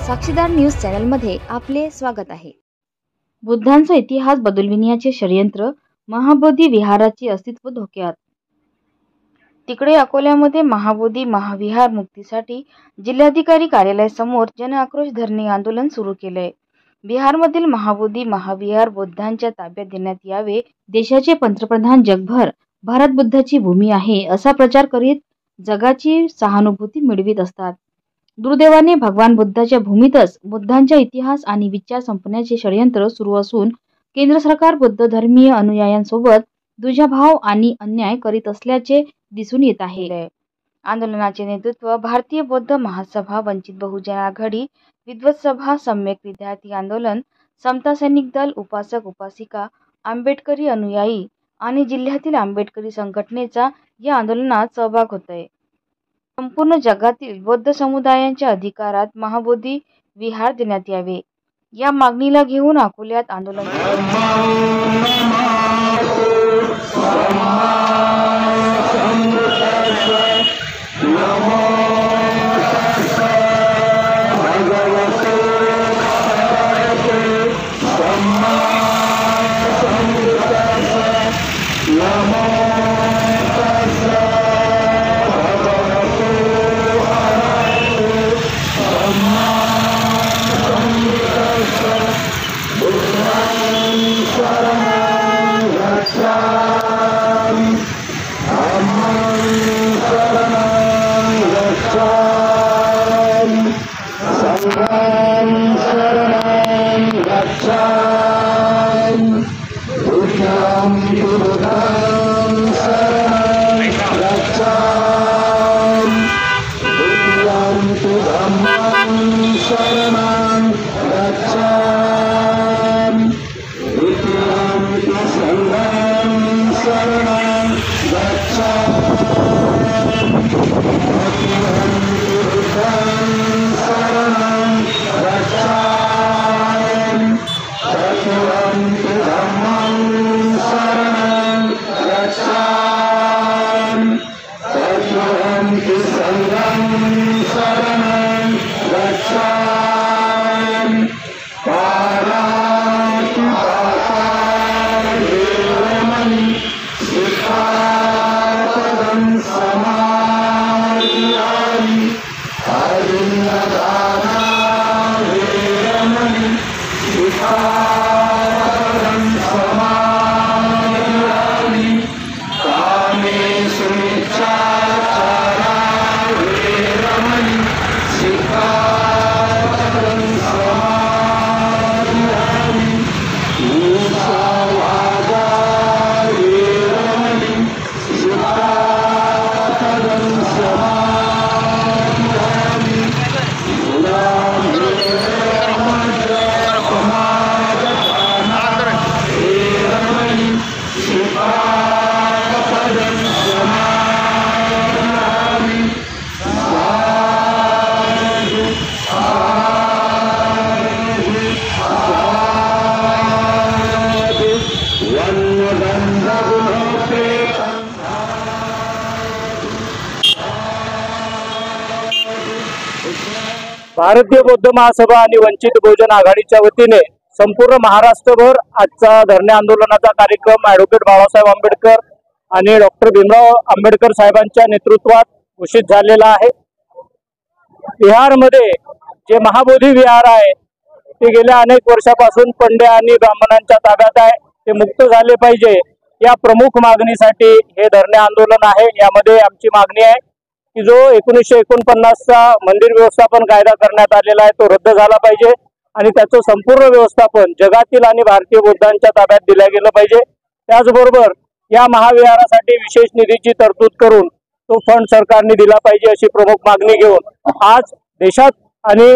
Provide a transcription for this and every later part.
साक्षीदार न्यूज चॅनलमध्ये आपले स्वागत आहे। बुद्धांचा इतिहास बदलविण्याचे षडयंत्र, महाबोधी विहाराचे अस्तित्व धोक्यात। तिकडे अकोल्यामध्ये महाबोधी महाविहार मुक्तीसाठी जिल्हाधिकारी कार्यालयासमोर जन आक्रोश धरणे आंदोलन सुरू केले। बिहारमधील महाबोधी महाविहार बुद्धांच्या ताब्यात देण्यात यावे, देशाचे पंतप्रधान जगभर भारत बुद्धाची भूमी आहे असा प्रचार करीत जगाची सहानुभूती मिळवित असतात। दुर्दैवाने भगवान बुद्धाच्या भूमीतच बुद्धांचा इतिहास आणि विचार संपवण्याचे षडयंत्र सुरू असून केंद्र सरकार बुद्ध धर्मीय अनुयायांसोबत दुजाभाव आणि अन्याय करीत असल्याचे दिसून येत आहे। आंदोलनाचे नेतृत्व भारतीय बौद्ध महासभा, वंचित बहुजन आघाडी, विद्वत सभा, सम्यक विद्यार्थी आंदोलन, समता सैनिक दल, उपासक उपासिका, आंबेडकरी अनुयायी आणि जिल्ह्यातील आंबेडकरी संघटनेचा या आंदोलनात सहभाग होतोय। संपूर्ण जगातील बौद्ध समुदायांच्या अधिकारात महाबोधी विहार देण्यात यावे, या मागणीला घेऊन अकोल्यात आंदोलन भारतीय बौद्ध महासभा आणि वंचित बहुजन आघाडीच्या वतीने संपूर्ण महाराष्ट्रभर आजचा धरणे आंदोलनाचा कार्यक्रम ॲडव्होकेट बाबासाहेब आंबेडकर आणि डॉक्टर भीमराव आंबेडकर साहेबांच्या नेतृत्वात घोषित झालेला आहे। बिहारमध्ये जे महाबोधी विहार आहे ते गेल्या अनेक वर्षापासून पंड्या आणि ब्राह्मणांच्या ताब्यात आहे, ते मुक्त झाले पाहिजे या प्रमुख मागणीसाठी हे धरणे आंदोलन आहे। यामध्ये आमची मागणी आहे की जो 1949चा मंदिर व्यवस्थापन कायदा करण्यात आलेला आहे तो रद्द झाला पाहिजे आणि त्याचं संपूर्ण व्यवस्थापन जगातील आणि भारतीय बौद्धांच्या ताब्यात दिलं गेलं पाहिजे। त्याचबरोबर या महाविहारासाठी विशेष निधीची तरतूद करून तो फंड सरकारने दिला पाहिजे अशी प्रमुख मागणी घेऊन आज देशात आणि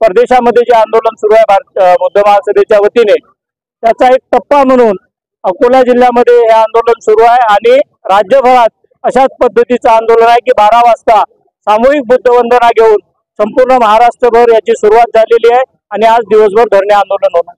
परदेशामध्ये जे आंदोलन सुरू आहे भारत बौद्ध महासभेच्या वतीने त्याचा एक टप्पा म्हणून अकोला जिल्ह्यामध्ये हे आंदोलन सुरू आहे आणि राज्यभरात अशाच पद्धतीचं आंदोलन आहे की 12 वाजता सामूहिक बुद्ध वंदना घेऊन संपूर्ण महाराष्ट्रभर याची सुरुवात झालेली आहे आणि आज दिवसभर धरणे आंदोलन होणार।